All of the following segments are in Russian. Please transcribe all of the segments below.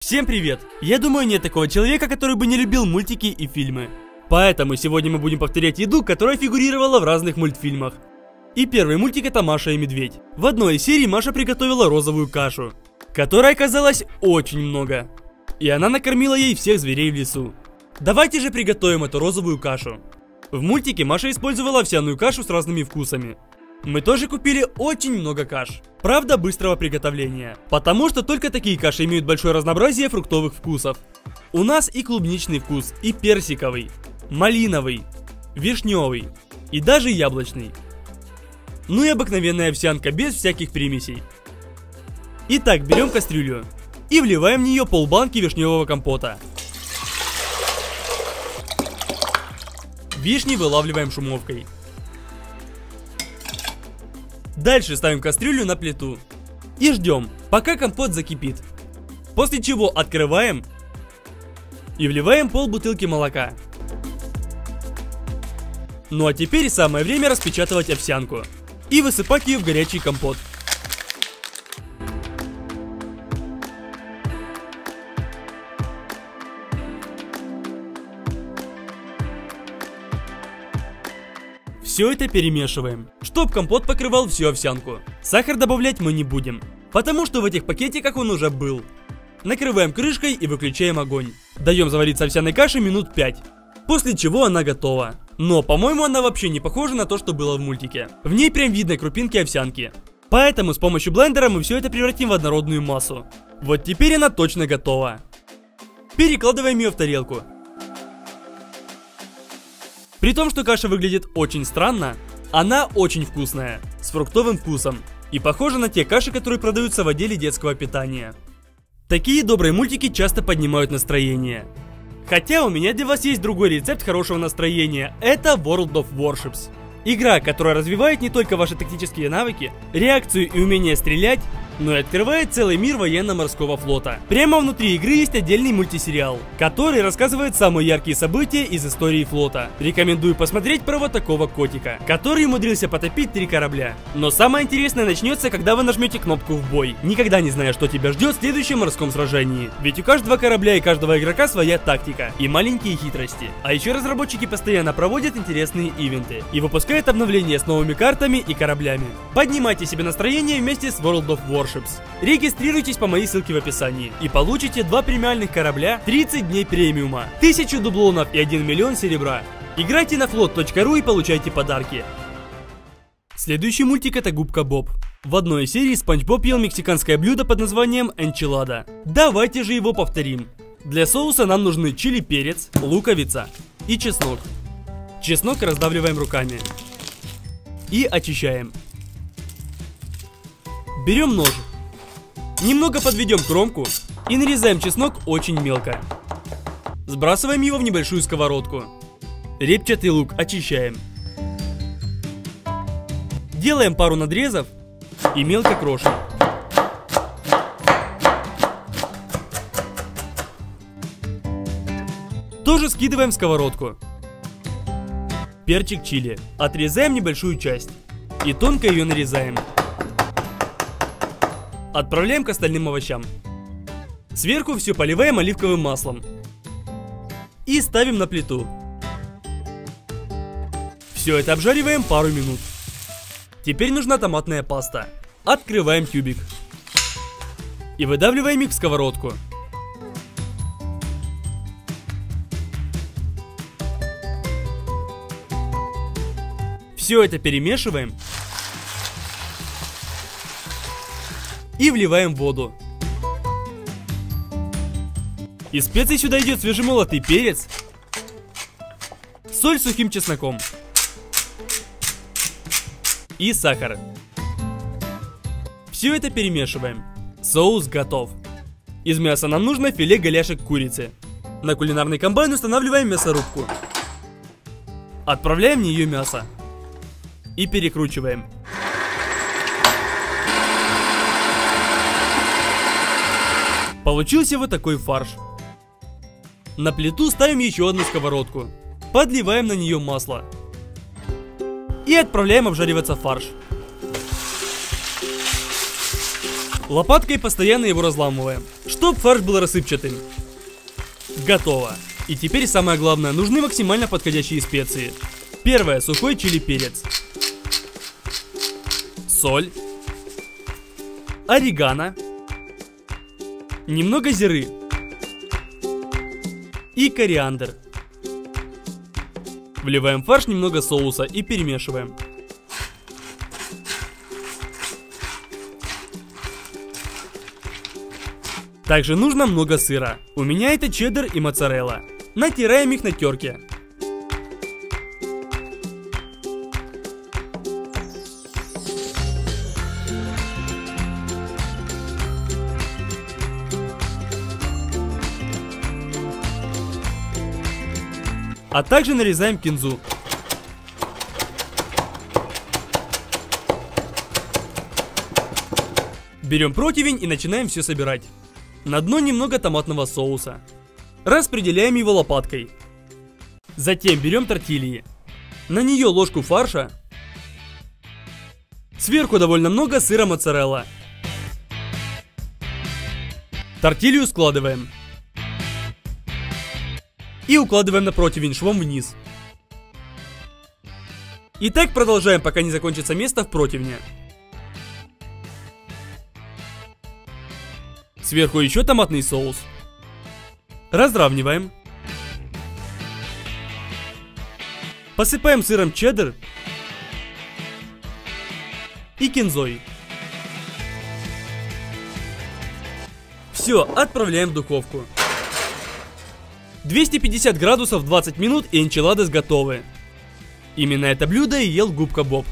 Всем привет! Я думаю, нет такого человека, который бы не любил мультики и фильмы. Поэтому сегодня мы будем повторять еду, которая фигурировала в разных мультфильмах. И первый мультик — это Маша и Медведь. В одной из серий Маша приготовила розовую кашу, которой оказалось очень много. И она накормила ей всех зверей в лесу. Давайте же приготовим эту розовую кашу. В мультике Маша использовала овсяную кашу с разными вкусами. Мы тоже купили очень много каш. Правда, быстрого приготовления. Потому что только такие каши имеют большое разнообразие фруктовых вкусов. У нас и клубничный вкус, и персиковый, малиновый, вишневый, и даже яблочный. Ну и обыкновенная овсянка без всяких примесей. Итак, берем кастрюлю и вливаем в нее полбанки вишневого компота. Вишни вылавливаем шумовкой. Дальше ставим кастрюлю на плиту и ждем, пока компот закипит. После чего открываем и вливаем полбутылки молока. Ну а теперь самое время распечатывать овсянку и высыпать ее в горячий компот. Все это перемешиваем, чтоб компот покрывал всю овсянку. Сахар добавлять мы не будем, потому что в этих пакетиках он уже был. Накрываем крышкой и выключаем огонь. Даем завариться овсяной каше минут 5, после чего она готова. Но, по-моему, она вообще не похожа на то, что было в мультике. В ней прям видно крупинки овсянки. Поэтому с помощью блендера мы все это превратим в однородную массу. Вот теперь она точно готова. Перекладываем ее в тарелку. При том, что каша выглядит очень странно, она очень вкусная, с фруктовым вкусом и похожа на те каши, которые продаются в отделе детского питания. Такие добрые мультики часто поднимают настроение. Хотя у меня для вас есть другой рецепт хорошего настроения, это World of Warships. Игра, которая развивает не только ваши тактические навыки, реакцию и умение стрелять, но и открывает целый мир военно-морского флота. Прямо внутри игры есть отдельный мультисериал, который рассказывает самые яркие события из истории флота. Рекомендую посмотреть про вот такого котика, который умудрился потопить 3 корабля. Но самое интересное начнется, когда вы нажмете кнопку в бой, никогда не зная, что тебя ждет в следующем морском сражении. Ведь у каждого корабля и каждого игрока своя тактика и маленькие хитрости. А еще разработчики постоянно проводят интересные ивенты и выпускают обновления с новыми картами и кораблями. Поднимайте себе настроение вместе с World of Warships. Регистрируйтесь по моей ссылке в описании и получите 2 премиальных корабля, 30 дней премиума, 1000 дублонов и 1 миллион серебра. Играйте на float.ru и получайте подарки. Следующий мультик — это Губка Боб. В одной из серий Спанч Боб ел мексиканское блюдо под названием энчилада. Давайте же его повторим. Для соуса нам нужны чили-перец, луковица и чеснок. Чеснок раздавливаем руками и очищаем. Берем нож, немного подведем кромку и нарезаем чеснок очень мелко. Сбрасываем его в небольшую сковородку. Репчатый лук очищаем. Делаем пару надрезов и мелко крошим. Тоже скидываем в сковородку. Перчик чили. Отрезаем небольшую часть и тонко ее нарезаем. Отправляем к остальным овощам. Сверху все поливаем оливковым маслом и ставим на плиту. Все это обжариваем пару минут. Теперь нужна томатная паста. Открываем тюбик и выдавливаем их в сковородку. Все это перемешиваем и вливаем воду. Из специй сюда идет свежемолотый перец, соль с сухим чесноком и сахар. Все это перемешиваем. Соус готов. Из мяса нам нужно филе голяшек курицы. На кулинарный комбайн устанавливаем мясорубку. Отправляем в нее мясо и перекручиваем. Получился вот такой фарш. На плиту ставим еще одну сковородку. Подливаем на нее масло и отправляем обжариваться фарш. Лопаткой постоянно его разламываем, чтобы фарш был рассыпчатым. Готово. И теперь самое главное, нужны максимально подходящие специи. Первое, сухой чили перец. Соль. Орегано. Немного зиры. И кориандр. Вливаем в фарш немного соуса и перемешиваем. Также нужно много сыра. У меня это чеддер и моцарелла. Натираем их на терке. А также нарезаем кинзу. Берем противень и начинаем все собирать. На дно немного томатного соуса. Распределяем его лопаткой. Затем берем тортильи. На нее ложку фарша. Сверху довольно много сыра моцарелла. Тортилью складываем. И укладываем на противень швом вниз. И так продолжаем, пока не закончится место в противне. Сверху еще томатный соус. Разравниваем. Посыпаем сыром чеддер и кинзой. Все, отправляем в духовку. 250 градусов 20 минут и энчиладос готовы. Именно это блюдо и ел Губка Боб.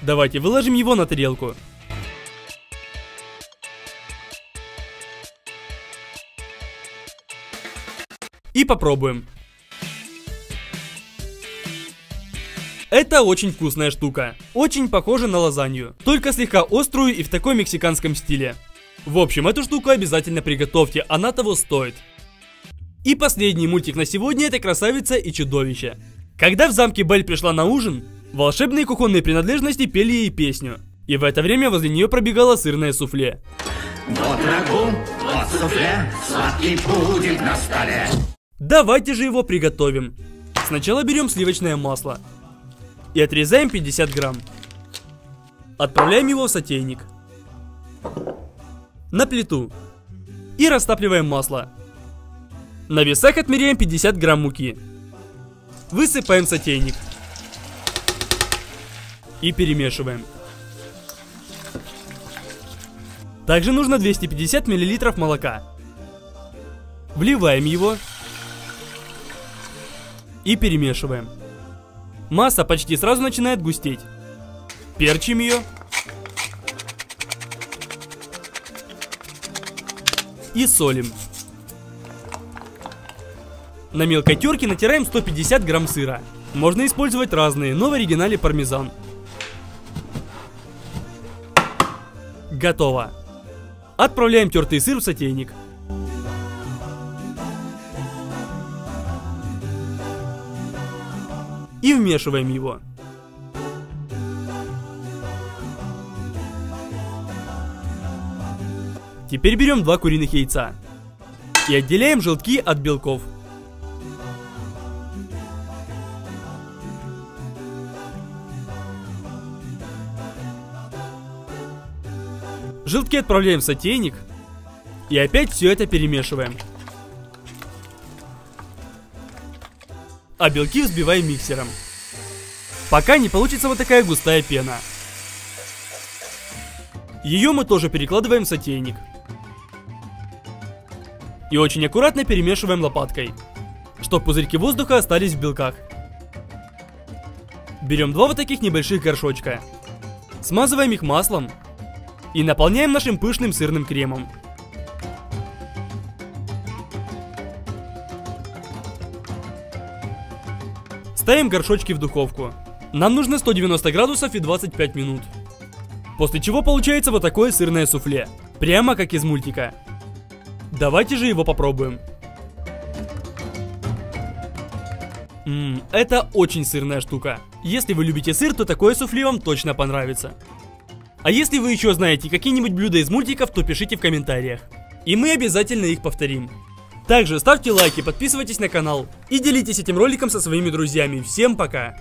Давайте выложим его на тарелку. И попробуем. Это очень вкусная штука. Очень похожа на лазанью. Только слегка острую и в таком мексиканском стиле. В общем, эту штуку обязательно приготовьте, она того стоит. И последний мультик на сегодня — это «Красавица и чудовище». Когда в замке Бель пришла на ужин, волшебные кухонные принадлежности пели ей песню. И в это время возле нее пробегало сырное суфле. Вот рагу, вот суфле, сладкий пудинг на столе. Давайте же его приготовим. Сначала берем сливочное масло и отрезаем 50 грамм. Отправляем его в сотейник. На плиту. И растапливаем масло. На весах отмеряем 50 грамм муки. Высыпаем в сотейник. И перемешиваем. Также нужно 250 мл молока. Вливаем его. И перемешиваем. Масса почти сразу начинает густеть. Перчим ее. И солим. На мелкой терке натираем 150 грамм сыра. Можно использовать разные, но в оригинале пармезан. Готово. Отправляем тертый сыр в сотейник. И вмешиваем его. Теперь берем 2 куриных яйца. И отделяем желтки от белков. Желтки отправляем в сотейник. И опять все это перемешиваем. А белки взбиваем миксером. Пока не получится вот такая густая пена. Ее мы тоже перекладываем в сотейник. И очень аккуратно перемешиваем лопаткой, чтобы пузырьки воздуха остались в белках. Берем 2 вот таких небольших горшочка. Смазываем их маслом. И наполняем нашим пышным сырным кремом. Ставим горшочки в духовку. Нам нужно 190 градусов и 25 минут. После чего получается вот такое сырное суфле. Прямо как из мультика. Давайте же его попробуем. Это очень сырная штука. Если вы любите сыр, то такое суфле вам точно понравится. А если вы еще знаете какие-нибудь блюда из мультиков, то пишите в комментариях. И мы обязательно их повторим. Также ставьте лайки, подписывайтесь на канал и делитесь этим роликом со своими друзьями. Всем пока!